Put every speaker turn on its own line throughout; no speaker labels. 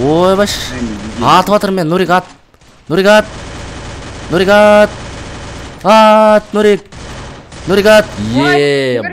Ойбаш. Атып атырмын мен, Нурик ат. Нурик ат. Нурик ат. Ат, Нурик. Нурик ат.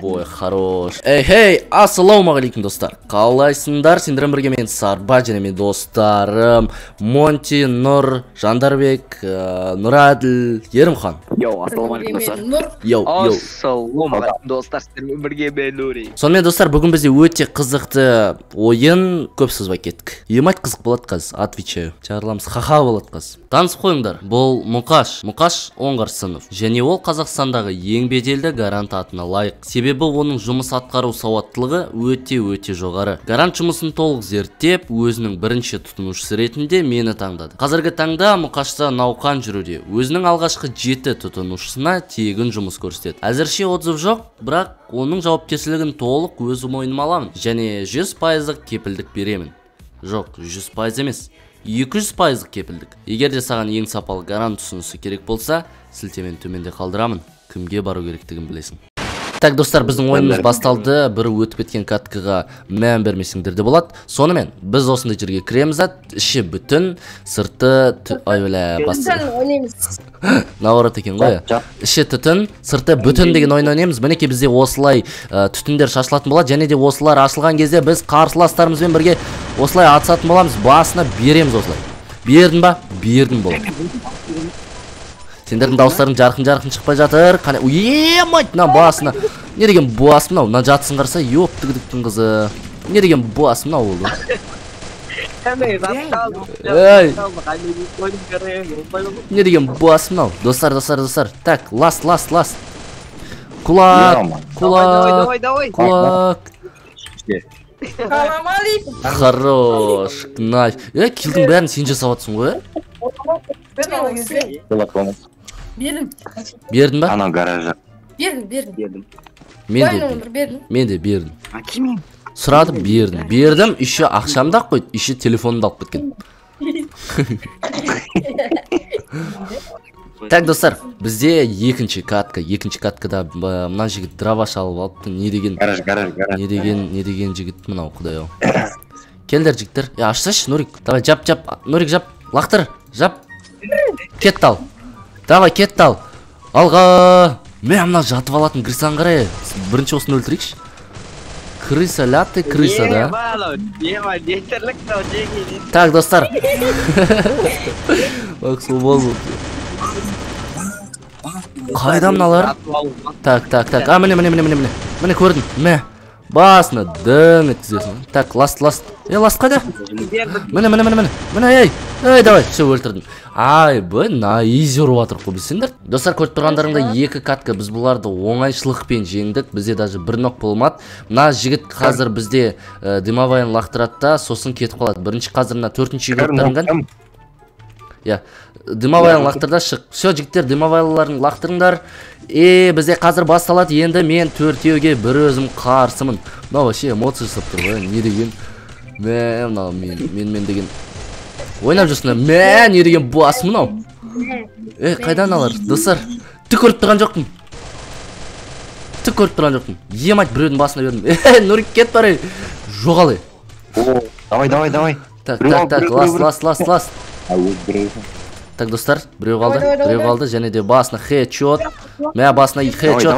Бой, хорош. Эй, ассалаумағалейкум достар. Қалайсыңдар? Сендермен бірге мен Сарба және мен достарым Монти, Нұр, Жандарбек, Нұраділ, Ерімхан.
Йоу, ассалаумағалейкум достар.
Йоу.
Ассалаумағалейкум достар, сендермен бірге мен Нури.
Сонымен достар, бүгін бізде өте қызықты ойын, көп созбай кеттік. Емайт қызық болады қазір, отвечаю. Чарламыз ха-ха болады қазір. Танысып қойыңдар. Бұл Мұқаш Оңғарсынов. Және ол Қазақстандағы ең беделді гарант атына лайық. Себебі оның жұмыс атқару сауаттылығы өте жоғары. Гарант жұмысын толық зерттеп, өзінің бірінші тұтынушысы ретінде мені таңдады. Қазіргі таңда Мұқашта науқан жүруде. Өзінің алғашқы 7 тұтынушысына тегін жұмыс көрсетеді. Әзірше отзыв жоқ, бірақ оның жауапкершілігін толық өзім мойныма аламын. Және 100% кепілдік беремін. Жоқ, 100% емес. 200% кепілдік. Егер де саған ең сапалы гарант ұсынысы керек болса, сілтемені төменде қалдырамын. Кімге бару керектігін білесің. Так, достар, біздің ойынымыз басталды. Бір өтіп кеткен каткаға мән бермесеңдер де болады. Сонымен, біз осындай жерге кіреміз, іші бүтін, сырты наоборот екен ғой. Іші түтін, сырты бүтін деген ойын ойнаймыз. Мінекей бізде осылай түтіндер шашылатын болады, және де осылар ашылған кезде біз қарсыластарымызбен бірге осылай атысатын боламыз. Басына береміз осылай. Бердің ба? Бердің болды. Сендердің дауыстарың жарқын шықпай жатыр. Емайт, мына басына. Не деген бас мынау? Мына жатсын қарса, ёптігідіктің қызы. Не деген бас мынау олды? Не деген бас мынау? Достар. Так, ласт. Кулак. Хорош, кнайф. Килдің бәрін сен жасаватсың ғой? Бердің ба?
Ана гаража.
Бердім.
Мен де бердім. Сұрадым, бердім, еще ақшамды ақ қойды, еще телефонымды алып кеткен. Так, достар, бізде екінші каткада мына жігіт дроваш алып алыпты. Не деген жігіт мынау, құдай ау. Келдер жігіттер. Ашсашы, Нурик. Давай, жап. Нурик, жап. Лақтыр, жап. Кетті ал. Давай, кетті ал. Алға. Мен мына жатып алатын крысаны қарай. Бірінші осыны өлтірейікші. Крыса, лятый крыса, да? Так, достар. Бақсыл болды. Қайда мыналар? Так. Міне көрдім. Басына дөң еткізесің. Так, ласт. Ласт қайда? Міне, ей, давай, все өлтірдім. На изи ұрып атыр қой білсеңдер. Достар, көріп тұрғандарыңда 2 катка, біз бұларды оңайшылықпен жеңдік. Бізде даже бір нок болмады. Мына жігіт қазір бізде дымовайын лақтыратта, сосын кетіп қалады. Бірінші қазір мына 4-ші жігіттарынған. Дымовайын лақтырда шық. Все, жігіттер, дымовайларын лақтырыңдар. Бізде қазір басталады. Енді мен 4-еуге бір өзім қарсымын. Мына вообще эмоция жасап тұр ғой. Не деген? Мен деген. Ойнап жүрсіңдер. Не деген бас мынау? Қайдан алар? Достар, түк көріп тұрған жоқпын. Емайт, біреудің басына бердім. Нурик, кет бары. Жоғалы.
Давай.
Так, ласт. Так, достар, біреу қалды, және де басына хедшот. Мә басына хедшот.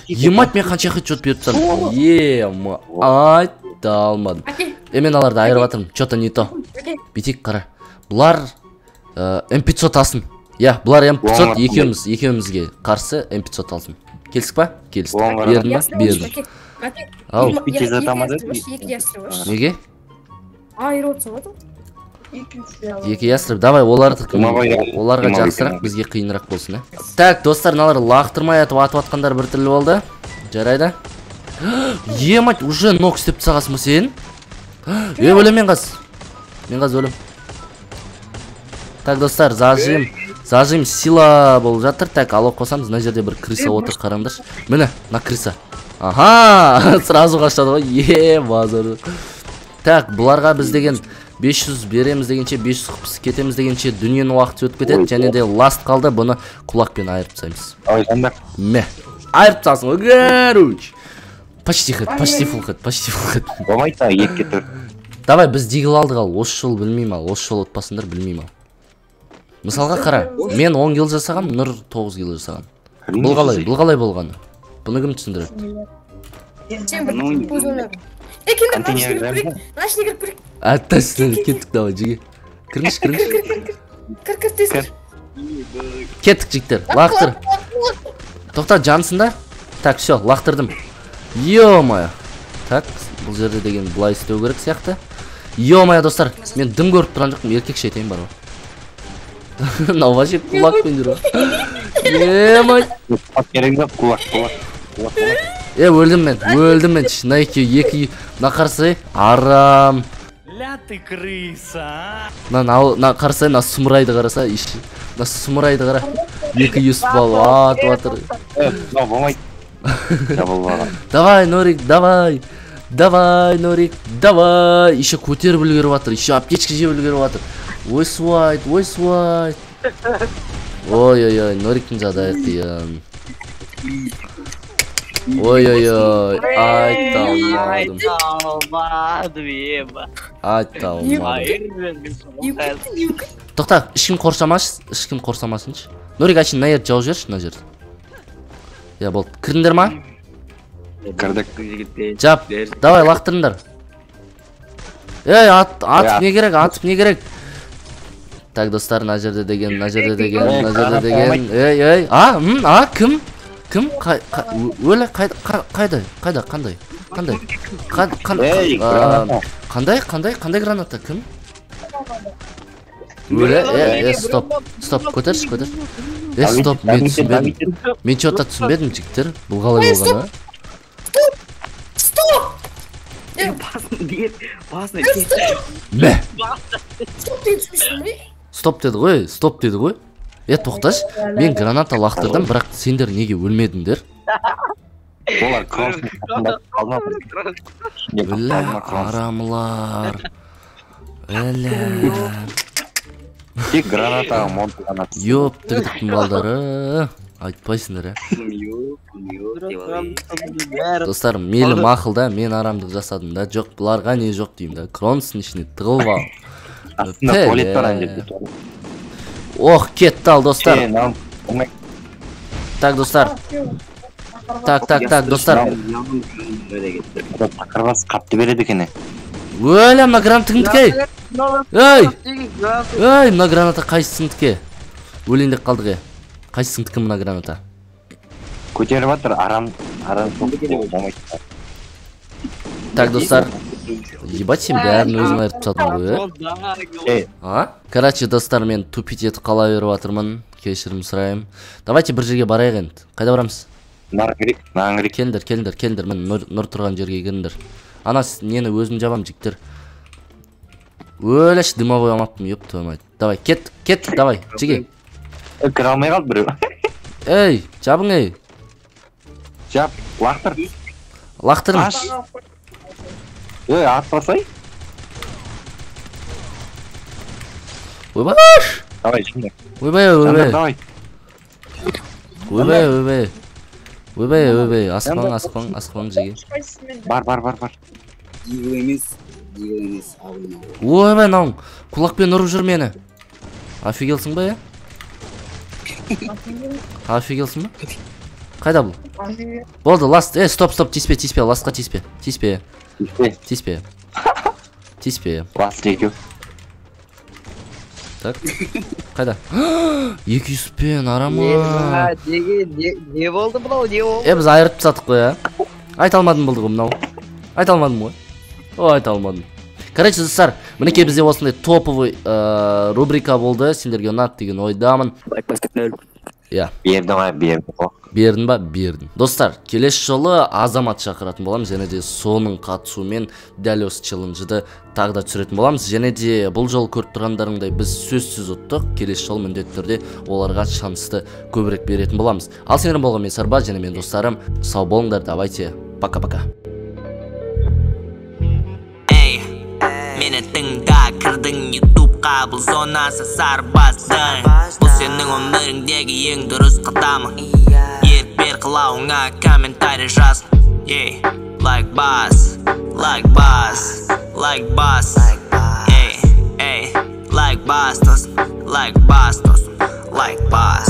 Емайт, мен қанша хедшот беріп тұрсам? Айта алмадым. Мен аларды айырып атырмын, что-то не то. Бетек қара. Бұлар М500 алсын. Бұлар М500 екеумізге қарсы М500 алсын. Келсік па? Келсік. Бердің ба? Бердің. Ал. Неге? Екі ясырып. Давай, оларға жақсырақ, бізге қиынырақ болсын. Так, достар, налар лақтырмай атып атқандар бір түрлі болды. Жарайды. Емайт, уже нок істеп сағасың ба сен? Өлім мен қаз өлім. Так, достар, зажим сила болып жатыр. Так, алып қосамыз, мына жерде бір крыса отыр, қараңдаршы. Міне, на крыса. Сразу қаштады ғой. Базар. Так, бұларға біз деген 500 береміз дегенше, 500 қыпсы кетеміз дегенше дүниенің уақыты өтіп кетеді. Және де ласт қалды, бұны құлақпен айырып тастаймыз. Айырып тастасың ғой, короче. Почти full хед.
Болмайды, 2 тұр.
Давай біз дигл алдық ал, осы жол білмейм ал, осы жол отпасындар білмейм ал. Мысалға қара, мен 10 килл жасағам, Нұр 9 килл жасаған. Бұл қалай болғаны? Бұны кім түсіндіреді?
Сен бір көз ойнадың. Кендер, машина кіріп көрек.
Әттәсілер, кеттік давай, жеге. Кіріңіш.
Кір, тез.
Кеттік жіктер, лақтыр. Тоқта, жансында? Так, все, лақтырдым. Ё-моё. Так, бұл жерде деген бұлай істеу керек сияқты. Ё-моё, достар, мен дым көріп тұрған жоқпын, еркекше айтайын бар ғой. Науға жеп кулакпен жүр ғой. Е-май.
Керек жоқ, кулак.
Өлдім мен, шынайке, екі қарсы, арам.
Ля ты крыса,
На қарсы, на сұмырайды қараса, іші. На сұмырайды қара. Екі юс бал, атып атыр.
Болмайды. Жабылмаған.
Давай, Норик, давай. Еще көтеріп үлгеріп атыр, еще аптечка жеп үлгеріп атыр. Ой, свайт. Ой-ой-ой, Нориктің жағдайы қиын. Ой-ой-ой, айталмадым. Тоқта, ешкім қоршамасыншы. Норик, әшін на ерді жауып жерші, на жерді. Я, болды, кірдіңдер ма?
Кірдік.
Жап, давай, лақтырыңдар. Атып не керек? Так, достар, на жерде деген. Кім? Өлі, қандай граната, кім? Өлі, стоп, көтерші. Стоп, мен түсінбедім. Мен чота түсінбедім, жіктер. Бұл қалай болғаны?
Стоп!
Мә!
Стоп деді түсмешін бе?
Стоп деді ғой. Тоқташ, мен граната лақтырдым, бірақ сендер неге өлмедіңдер?
Олар кроссын қалмады.
Арамлар.
Тек гранатаға монты ғана.
Йоп, тігдіктің балдары. Айтпайсыңдар, Достарым, мейлі мақылда, мен арамдық жасадым да. Жоқ, бұларға не жоқ деймін да. Кронсын ішіне тығылып ал.
Астында туалет бар әнде.
Ох, кетті ал, достар. Так, достар. Так, достар.
Тақырбас қапты береді екен.
Өлі, мына гранатыңдіке. Мына граната қайсысыңдіке. Өлеңдек қалдығы. Қайсысыңдікі мына граната.
Көтеріп атыр, арам болмайды.
Так, достар. Ебать, сен бәрін өзің айырып тастадың ғой. Короче, достар, мен тупить етіп қала беріп атырмын. Кешірім сұрайым. Давайте бір жерге барайық енді. Қайда барамыз?
Нағын керек.
Келдер, мен Нұр тұрған жерге келіңдер. Ана, нені өзім жабам, жіктер. Өлеш, дымовой амаппым, еп тұрмайды. Давай, кет, давай, жеге.
Кіре алмай қалды біреу.
Жабың,
Жап, лақтыр.
Лақтырым.
Атпасай.
Ойбаш!
Давай, şimdi.
Ойбай.
Давай.
Ойбай. Аспан жеге.
Бар.
Дигл емес.
Ойбай, науң. Құлақпен ұрып жүр мені. Афигелсің ба, Афигелсің ба? Қайда бұл? Болды, ласт. Стоп, тиспе, ластқа тиспе. Тиспе.
Ласт екеу.
Так, қайда? 200 пен, арама.
Не болды бұнау, не болды?
Біз айырып тастадық қой, Айта алмадым болды ғой мынау. Айта алмадым ғой. Айта алмадым. Короче, достар, мінекей бізде осындай топовый рубрика болды. Сендерге ұнады деген ойдамын. Бердің ба? Бердің. Достар, келесі жолы Азамат шақыратын боламыз, және де соның қатысуымен дәл осы челленджді тағы да түсіретін боламыз. Және де бұл жол көріп тұрғандарыңдай біз сөзсіз ұттық. Келесі жол міндетті түрде оларға шансты көбірек беретін боламыз. Ал сендермен болған мен Сарбаз, және мен достарым. Сау болыңдар, давайте. Пока-пока.
Мені тыңда, кірдің ютубқа, бұл зонасы Сарбаздың. Бұл сенің өміріңдегі ең дұрыс қадамы. Ерік бер қылауыңа комментарий жаз. like boss, like boss, like boss, like boss, like boss, like boss.